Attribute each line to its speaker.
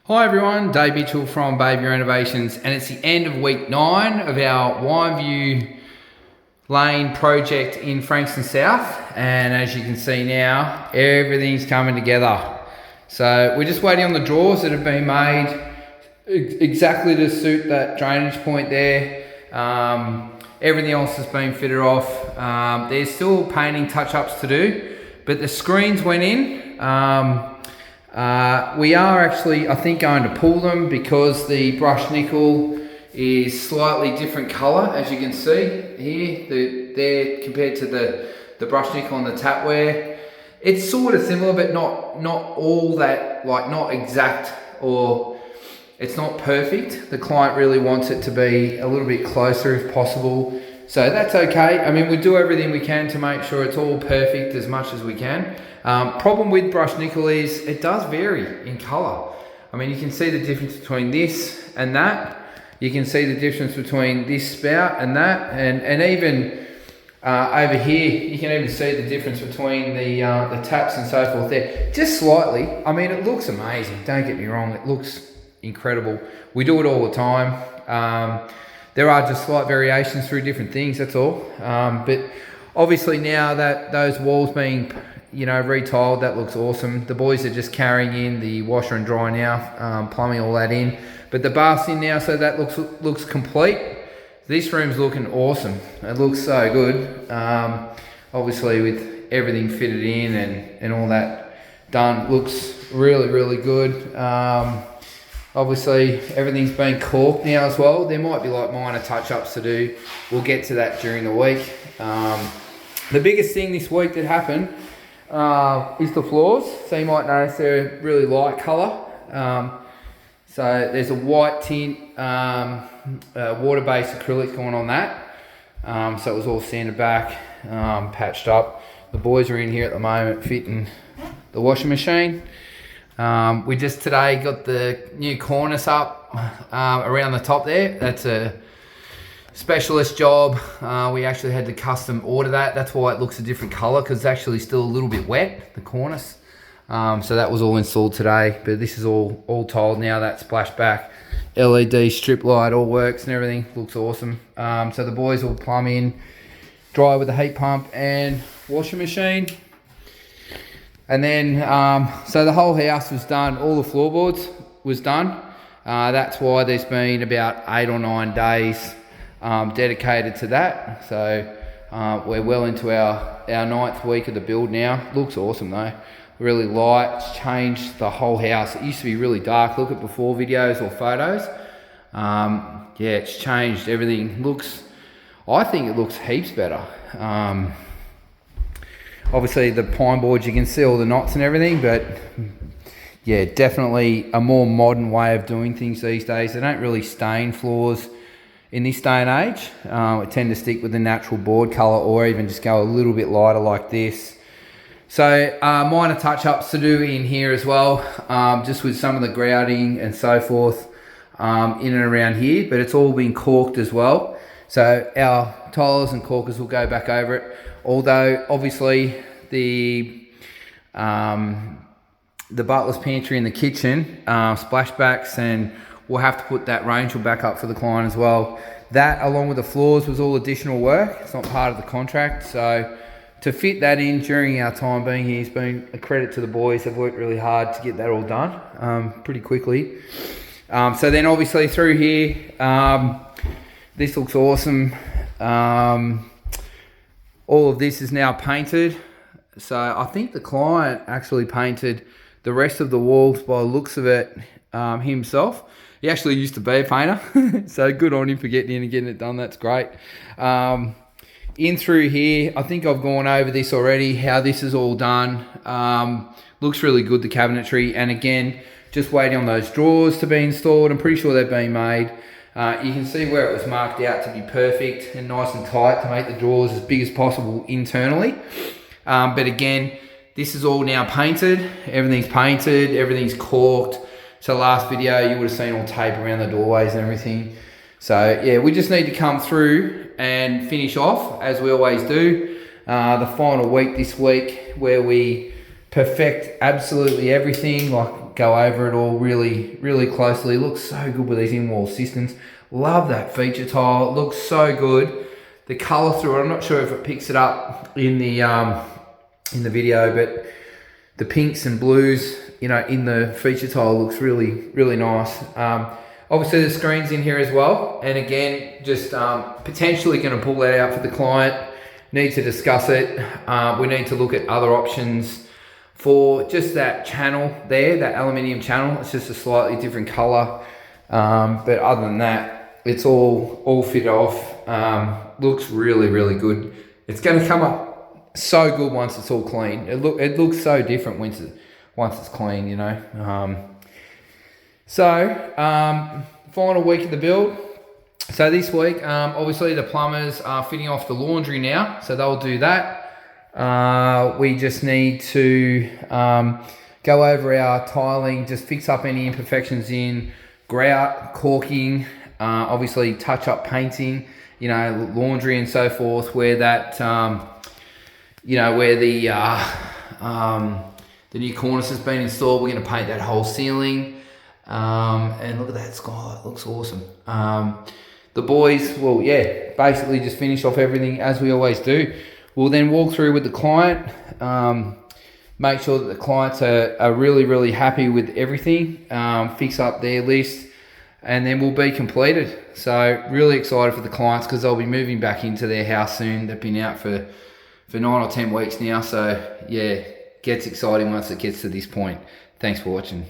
Speaker 1: Hi everyone, Dave Mitchell from Bayview Renovations, and it's the end of week 9 of our Wineview Lane project in Frankston South, and as you can see now, everything's coming together. So we're just waiting on the drawers that have been made exactly to suit that drainage point there. Everything else has been fitted off. There's still painting touch-ups to do, but the screens went in. We are actually, I think, going to pull them because the brushed nickel is slightly different colour, as you can see here. They're compared to the brushed nickel on the tapware. It's sort of similar, but not all that, like not exact, or it's not perfect. The client really wants it to be a little bit closer if possible. So that's okay. I mean, we do everything we can to make sure it's all perfect as much as we can. Problem with brushed nickel is it does vary in colour. I mean, you can see the difference between this and that. You can see the difference between this spout and that, and even over here, you can even see the difference between the taps and so forth there. Just slightly. I mean, it looks amazing. Don't get me wrong. It looks incredible. We do it all the time. There are just slight variations through different things, that's all. But obviously now that those walls being, retiled, that looks awesome. The boys are just carrying in the washer and dryer now, plumbing all that in. But the bath's in now, so that looks complete. This room's looking awesome. It looks so good. Obviously with everything fitted in and all that done, looks really, really good. Obviously, everything's been caulked now as well. There might be like minor touch-ups to do. We'll get to that during the week. The biggest thing this week that happened is the floors. So you might notice they're really light colour. So there's a white tint, water-based acrylic going on that. So it was all sanded back, patched up. The boys are in here at the moment fitting the washing machine. We just today got the new cornice up around the top there. That's a specialist job. We actually had to custom order that. That's why it looks a different colour, because it's actually still a little bit wet, the cornice. So that was all installed today, but this is all tiled now. That splashback LED strip light all works and everything. Looks awesome. So the boys will plumb in, dry with the heat pump and washing machine. And then, so the whole house was done, all the floorboards was done. That's why there's been about 8 or 9 days dedicated to that. So we're well into our 9th week of the build now. Looks awesome though, really light. It's changed the whole house. It used to be really dark. Look at before videos or photos. Yeah, it's changed everything. I think it looks heaps better. Obviously the pine boards, you can see all the knots and everything, but yeah, definitely a more modern way of doing things these days. They don't really stain floors in this day and age. We tend to stick with the natural board colour, or even just go a little bit lighter like this. So minor touch-ups to do in here as well, just with some of the grouting and so forth in and around here, but it's all been caulked as well. So our tilers and caulkers will go back over it. Although obviously the butler's pantry and the kitchen splashbacks, and we'll have to put that range back up for the client as well. That, along with the floors, was all additional work. It's not part of the contract. So to fit that in during our time being here has been a credit to the boys. They've worked really hard to get that all done pretty quickly. So then obviously through here, this looks awesome. All of this is now painted. So I think the client actually painted the rest of the walls by the looks of it himself. He actually used to be a painter, so good on him for getting in and getting it done. That's great. In through here, I think I've gone over this already, how this is all done. Looks really good, the cabinetry. And again, just waiting on those drawers to be installed. I'm pretty sure they've been made. You can see where it was marked out to be perfect and nice and tight to make the drawers as big as possible internally. But again, this is all now painted. Everything's painted, everything's caulked. So last video, you would have seen all tape around the doorways and everything. So yeah, we just need to come through and finish off, as we always do. The final week this week, where we perfect absolutely everything, like go over it all really closely. It looks so good with these in-wall systems. Love that feature tile. It looks so good. The color through it, I'm not sure if it picks it up in the video, but the pinks and blues, you know, in the feature tile looks really nice. Obviously the screen's in here as well, and again, just potentially going to pull that out for the client. Need to discuss it. We need to look at other options for just that channel there, that aluminium channel. It's just a slightly different color, but other than that, it's all fit off. Looks really good. It's going to come up so good once it's all clean. It looks so different once it's clean, you know. Final week of the build. So this week, obviously the plumbers are fitting off the laundry now, so they'll do that. We just need to go over our tiling, just fix up any imperfections in grout, caulking, obviously touch up painting, you know, laundry and so forth, where that, you know, where the new cornice has been installed. We're going to paint that whole ceiling. And look at that skylight, it looks awesome. The boys will, yeah, basically just finish off everything as we always do. We'll then walk through with the client, make sure that the clients are really happy with everything, fix up their list, and then we'll be completed. So really excited for the clients because they'll be moving back into their house soon. They've been out for 9 or 10 weeks now. So yeah, gets exciting once it gets to this point. Thanks for watching.